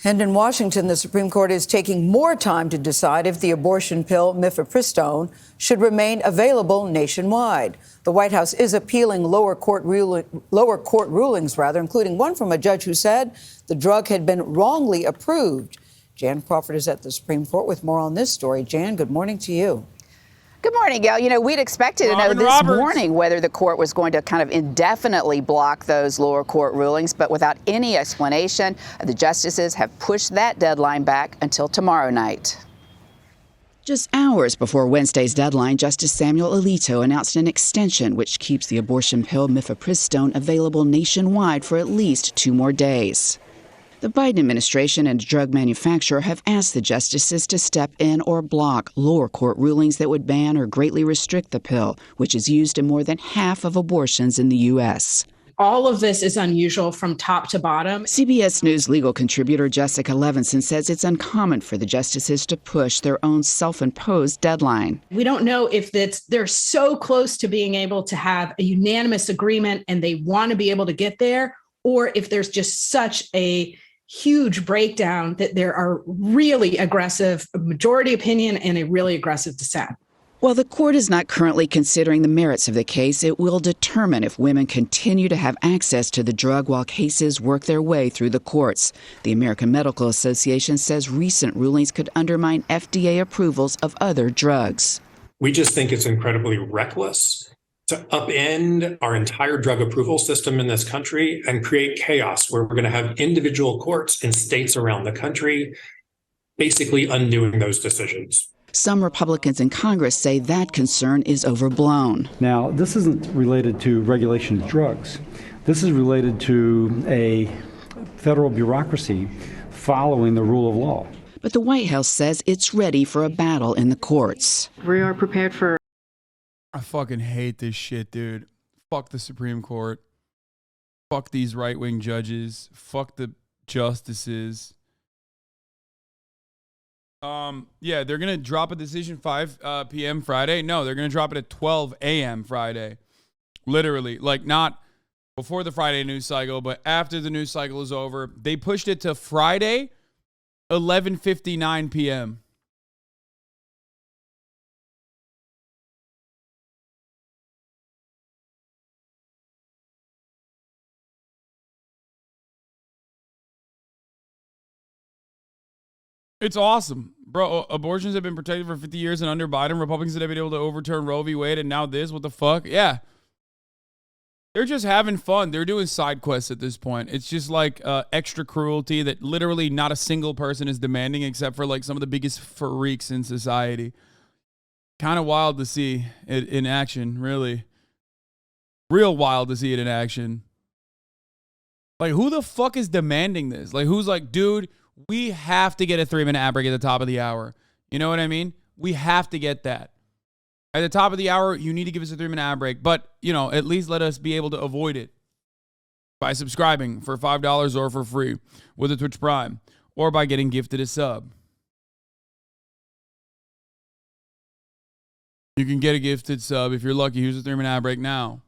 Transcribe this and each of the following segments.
And in Washington, the Supreme Court is taking more time to decide if the abortion pill mifepristone should remain available nationwide. The White House is appealing lower court rulings, including one from a judge who said the drug had been wrongly approved. Jan Crawford is at the Supreme Court with more on this story. Jan, good morning to you. Good morning, Gail. You know, we'd expected to know this morning whether the court was going to kind of indefinitely block those lower court rulings, but without any explanation, the justices have pushed that deadline back until tomorrow night. Just hours before Wednesday's deadline, Justice Samuel Alito announced an extension which keeps the abortion pill mifepristone available nationwide for at least 2 more days. The Biden administration and drug manufacturer have asked the justices to step in or block lower court rulings that would ban or greatly restrict the pill, which is used in more than half of abortions in the U.S. All of this is unusual from top to bottom. CBS News legal contributor Jessica Levinson says it's uncommon for the justices to push their own self-imposed deadline. We don't know if they're so close to being able to have a unanimous agreement and they want to be able to get there, or if there's just such a huge breakdown that there are really aggressive majority opinion and a really aggressive dissent. While the court is not currently considering the merits of the case, it will determine if women continue to have access to the drug while cases work their way through the courts. The American Medical Association says recent rulings could undermine FDA approvals of other drugs. We just think it's incredibly reckless to upend our entire drug approval system in this country and create chaos where we're going to have individual courts in states around the country basically undoing those decisions. Some Republicans in Congress say that concern is overblown. Now, this isn't related to regulation of drugs. This is related to a federal bureaucracy following the rule of law. But the White House says it's ready for a battle in the courts. We are prepared for... I fucking hate this shit, dude. Fuck the Supreme Court. Fuck these right-wing judges. Fuck the justices. Yeah, they're going to drop a decision 5 p.m. Friday. No, they're going to drop it at 12 a.m. Friday. Literally. Like, not before the Friday news cycle, but after the news cycle is over. They pushed it to Friday, 11:59 p.m. It's awesome. Bro, abortions have been protected for 50 years and under Biden, Republicans have been able to overturn Roe v. Wade, and now this, what the fuck? Yeah. They're just having fun. They're doing side quests at this point. It's just like extra cruelty that literally not a single person is demanding except for like some of the biggest freaks in society. Kind of wild to see it in action, really. Real wild to see it in action. Like, who the fuck is demanding this? Like, who's like, dude, we have to get a 3-minute ad break at the top of the hour. You know what I mean? We have to get that. At the top of the hour, you need to give us a 3-minute ad break. But, you know, at least let us be able to avoid it by subscribing for $5 or for free with a Twitch Prime or by getting gifted a sub. You can get a gifted sub if you're lucky. Here's a 3-minute ad break now.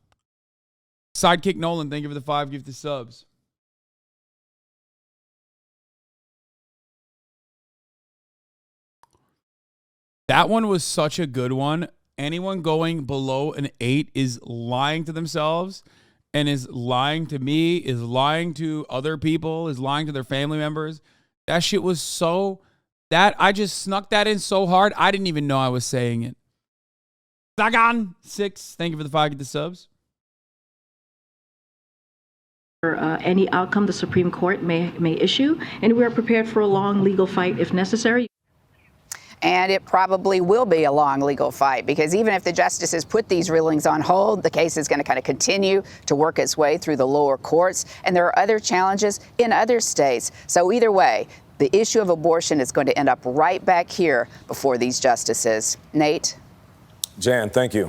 Sidekick Nolan, thank you for the 5 gifted subs. That one was such a good one. Anyone going below an 8 is lying to themselves and is lying to me, is lying to other people, is lying to their family members. That shit was so... I just snuck that in so hard, I didn't even know I was saying it. Zagan 6, thank you for the 5 get the subs. For any outcome the Supreme Court may issue, and we are prepared for a long legal fight if necessary. And it probably will be a long legal fight because even if the justices put these rulings on hold, the case is going to kind of continue to work its way through the lower courts. And there are other challenges in other states. So either way, the issue of abortion is going to end up right back here before these justices. Nate? Jan, thank you.